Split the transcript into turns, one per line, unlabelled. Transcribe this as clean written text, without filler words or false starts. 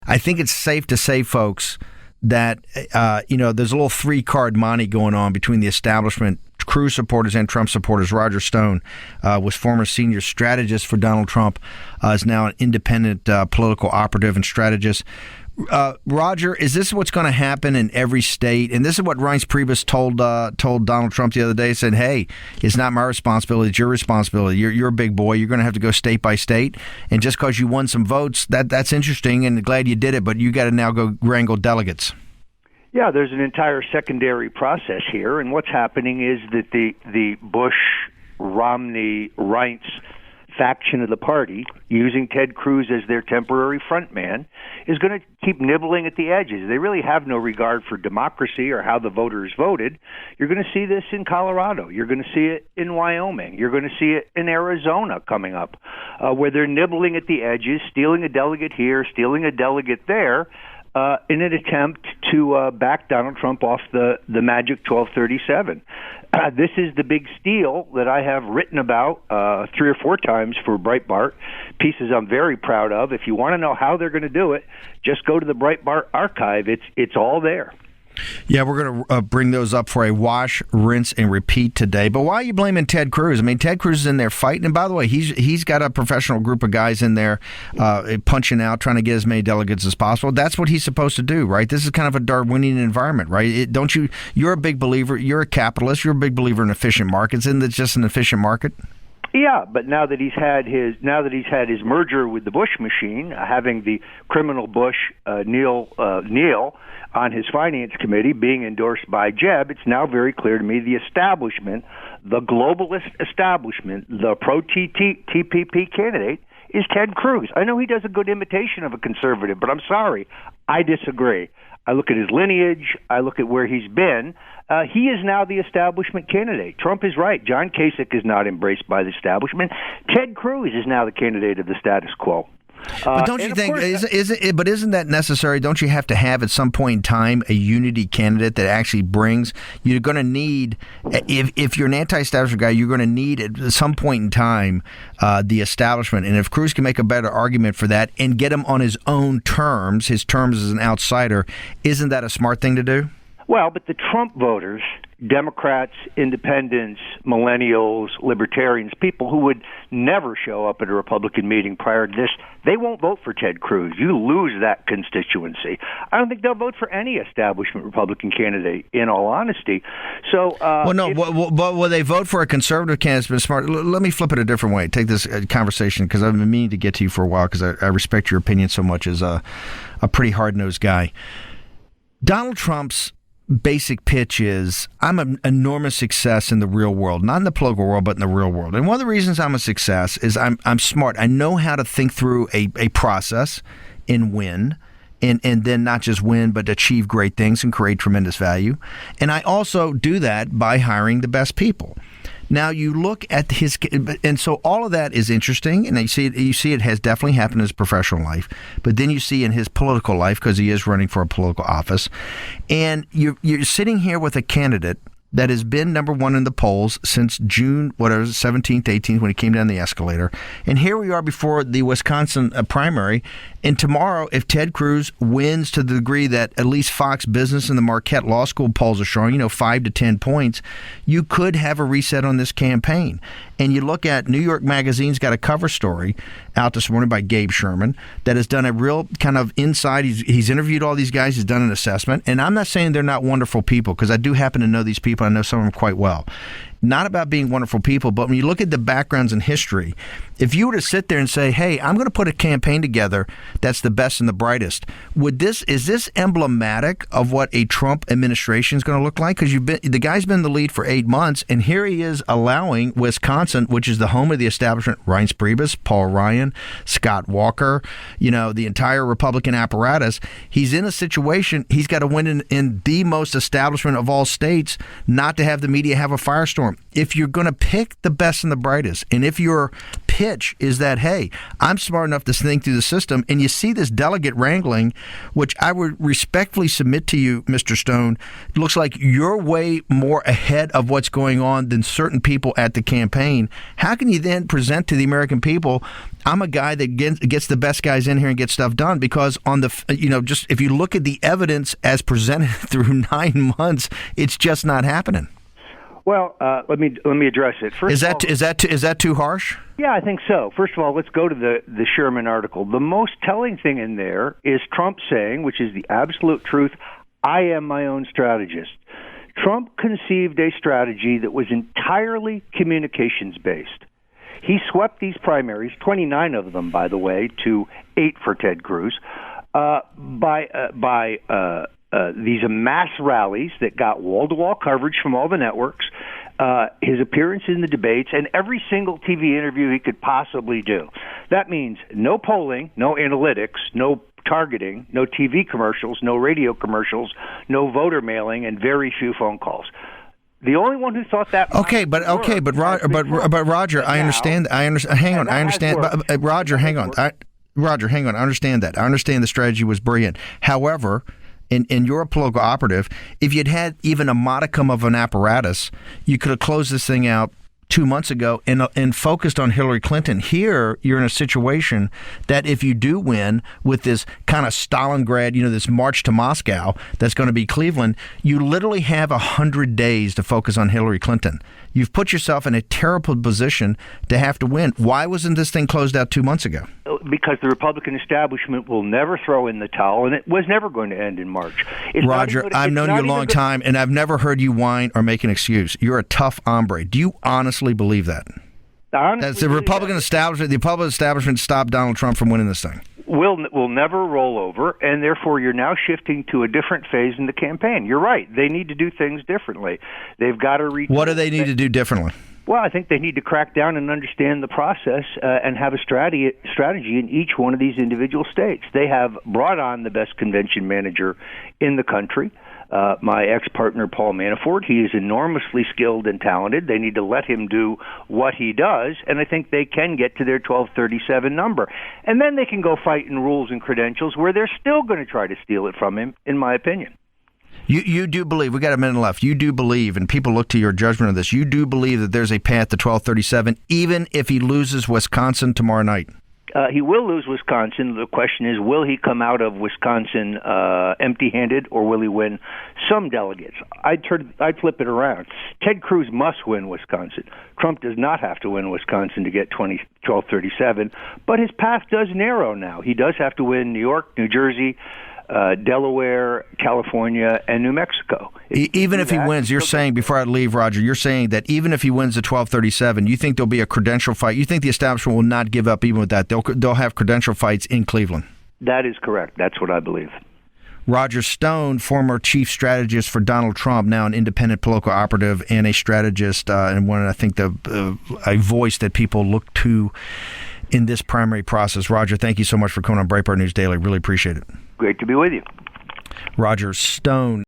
I think it's safe to say, folks, that there's a little three-card monte going on between the establishment, Cruz supporters and Trump supporters. Roger Stone was former senior strategist for Donald Trump, is now an independent political operative and strategist. Roger, is this what's going to happen in every state? And this is what Reince Priebus told Donald Trump the other day. He said, hey, it's not my responsibility, it's your responsibility. You're a big boy. You're going to have to go state by state. And just because you won some votes, that's interesting and glad you did it, but you got to now go wrangle delegates.
Yeah, there's an entire secondary process here. And what's happening is that the Bush, Romney, Reince faction of the party, using Ted Cruz as their temporary front man, is going to keep nibbling at the edges. They really have no regard for democracy or how the voters voted. You're going to see this in Colorado. You're going to see it in Wyoming. You're going to see it in Arizona coming up, where they're nibbling at the edges, stealing a delegate here, stealing a delegate there, in an attempt to back Donald Trump off the magic 1237. This is the big steal that I have written about 3 or 4 times for Breitbart, pieces I'm very proud of. If you want to know how they're going to do it, just go to the Breitbart archive. It's all there.
Yeah, we're going to bring those up for a wash, rinse, and repeat today. But why are you blaming Ted Cruz? I mean, Ted Cruz is in there fighting. And by the way, he's got a professional group of guys in there punching out, trying to get as many delegates as possible. That's what he's supposed to do, right? This is kind of a Darwinian environment, right? You're a big believer. You're a capitalist. You're a big believer in efficient markets. Isn't it just an efficient market?
Yeah, but now that he's had his merger with the Bush machine, having the criminal Bush Neil on his finance committee being endorsed by Jeb, it's now very clear to me the establishment, the globalist establishment, the pro-TPP candidate is Ted Cruz. I know he does a good imitation of a conservative, but I'm sorry, I disagree. I look at his lineage. I look at where he's been. He is now the establishment candidate. Trump is right. John Kasich is not embraced by the establishment. Ted Cruz is now the candidate of the status quo.
But don't you think? Isn't that necessary? Don't you have to have at some point in time a unity candidate that actually brings? You're going to need, if you're an anti-establishment guy, you're going to need at some point in time the establishment. And if Cruz can make a better argument for that and get him on his own terms, his terms as an outsider, isn't that a smart thing to do?
Well, but the Trump voters, Democrats, independents, millennials, libertarians, people who would never show up at a Republican meeting prior to this, they won't vote for Ted Cruz. You lose that constituency. I don't think they'll vote for any establishment Republican candidate, in all honesty. So,
will they vote for a conservative candidate that's been smart? Let me flip it a different way. Take this conversation, because I've been meaning to get to you for a while, because I respect your opinion so much as a pretty hard-nosed guy. Donald Trump's basic pitch is, I'm an enormous success in the real world, not in the political world, but in the real world. And one of the reasons I'm a success is I'm smart. I know how to think through a process and win, and then not just win, but achieve great things and create tremendous value. And I also do that by hiring the best people. Now you look at his, and so all of that is interesting, and you see it has definitely happened in his professional life, but then you see in his political life, because he is running for a political office, and you're sitting here with a candidate that has been number one in the polls since June, 17th, 18th, when he came down the escalator. And here we are before the Wisconsin primary. And tomorrow, if Ted Cruz wins to the degree that at least Fox Business and the Marquette Law School polls are showing, 5 to 10 points, you could have a reset on this campaign. And you look at New York Magazine's got a cover story out this morning by Gabe Sherman that has done a real kind of inside. He's interviewed all these guys. He's done an assessment. And I'm not saying they're not wonderful people, because I do happen to know these people. I know some of them quite well. Not about being wonderful people, but when you look at the backgrounds and history, if you were to sit there and say, hey, I'm going to put a campaign together that's the best and the brightest, is this emblematic of what a Trump administration is going to look like? Because the guy's been in the lead for 8 months, and here he is allowing Wisconsin, which is the home of the establishment, Reince Priebus, Paul Ryan, Scott Walker, the entire Republican apparatus. He's in a situation, he's got to win in the most establishment of all states, not to have the media have a firestorm. platform. If you're going to pick the best and the brightest, and if your pitch is that, hey, I'm smart enough to think through the system, and you see this delegate wrangling, which I would respectfully submit to you, Mr. Stone, it looks like you're way more ahead of what's going on than certain people at the campaign. How can you then present to the American people, I'm a guy that gets the best guys in here and gets stuff done? Because on the, just if you look at the evidence as presented through 9 months, it's just not happening.
Well, let me address it. First,
is that too harsh?
Yeah, I think so. First of all, let's go to the Sherman article. The most telling thing in there is Trump saying, which is the absolute truth, I am my own strategist. Trump conceived a strategy that was entirely communications-based. He swept these primaries, 29 of them, by the way, to 8 for Ted Cruz, by these mass rallies that got wall-to-wall coverage from all the networks, his appearance in the debates, and every single TV interview he could possibly do. That means no polling, no analytics, no targeting, no TV commercials, no radio commercials, no voter mailing, and very few phone calls. The only one who thought that.
Roger, I understand. Hang on, I understand. Roger, hang on. Roger, hang on. I understand that. I understand the strategy was brilliant. However, and you're a political operative, if you'd had even a modicum of an apparatus, you could have closed this thing out 2 months ago and focused on Hillary Clinton. Here, you're in a situation that if you do win with this kind of Stalingrad, this march to Moscow that's going to be Cleveland, you literally have 100 days to focus on Hillary Clinton. You've put yourself in a terrible position to have to win. Why wasn't this thing closed out 2 months ago?
Because the Republican establishment will never throw in the towel, and it was never going to end in March.
Roger, I've known you a long time, and I've never heard you whine or make an excuse. You're a tough hombre. Do you honestly believe that? That's the Republican establishment. The Republican establishment stopped Donald Trump from winning this thing.
Will never roll over, and therefore you're now shifting to a different phase in the campaign. You're right. They need to do things differently. They've got to reach.
What do they need to do differently?
Well, I think they need to crack down and understand the process and have a strategy in each one of these individual states. They have brought on the best convention manager in the country, my ex-partner Paul Manafort. He is enormously skilled and talented. They need to let him do what he does, and I think they can get to their 1237 number. And then they can go fight in rules and credentials where they're still going to try to steal it from him, in my opinion.
You do believe, we got a minute left, you do believe, and people look to your judgment of this, you do believe that there's a path to 1237, even if he loses Wisconsin tomorrow night?
He will lose Wisconsin. The question is, will he come out of Wisconsin empty-handed, or will he win some delegates? I'd flip it around. Ted Cruz must win Wisconsin. Trump does not have to win Wisconsin to get 1237, but his path does narrow now. He does have to win New York, New Jersey, Delaware, California, and New Mexico.
Even if he wins, you're saying, before I leave, Roger, you're saying that even if he wins the 1237, you think there'll be a credential fight? You think the establishment will not give up even with that? They'll have credential fights in Cleveland? That
is correct. That's what I believe.
Roger Stone, former chief strategist for Donald Trump, now an independent political operative and a strategist, and one, I think, a voice that people look to in this primary process. Roger, thank you so much for coming on Breitbart News Daily. Really appreciate it.
Great to be with you.
Roger Stone.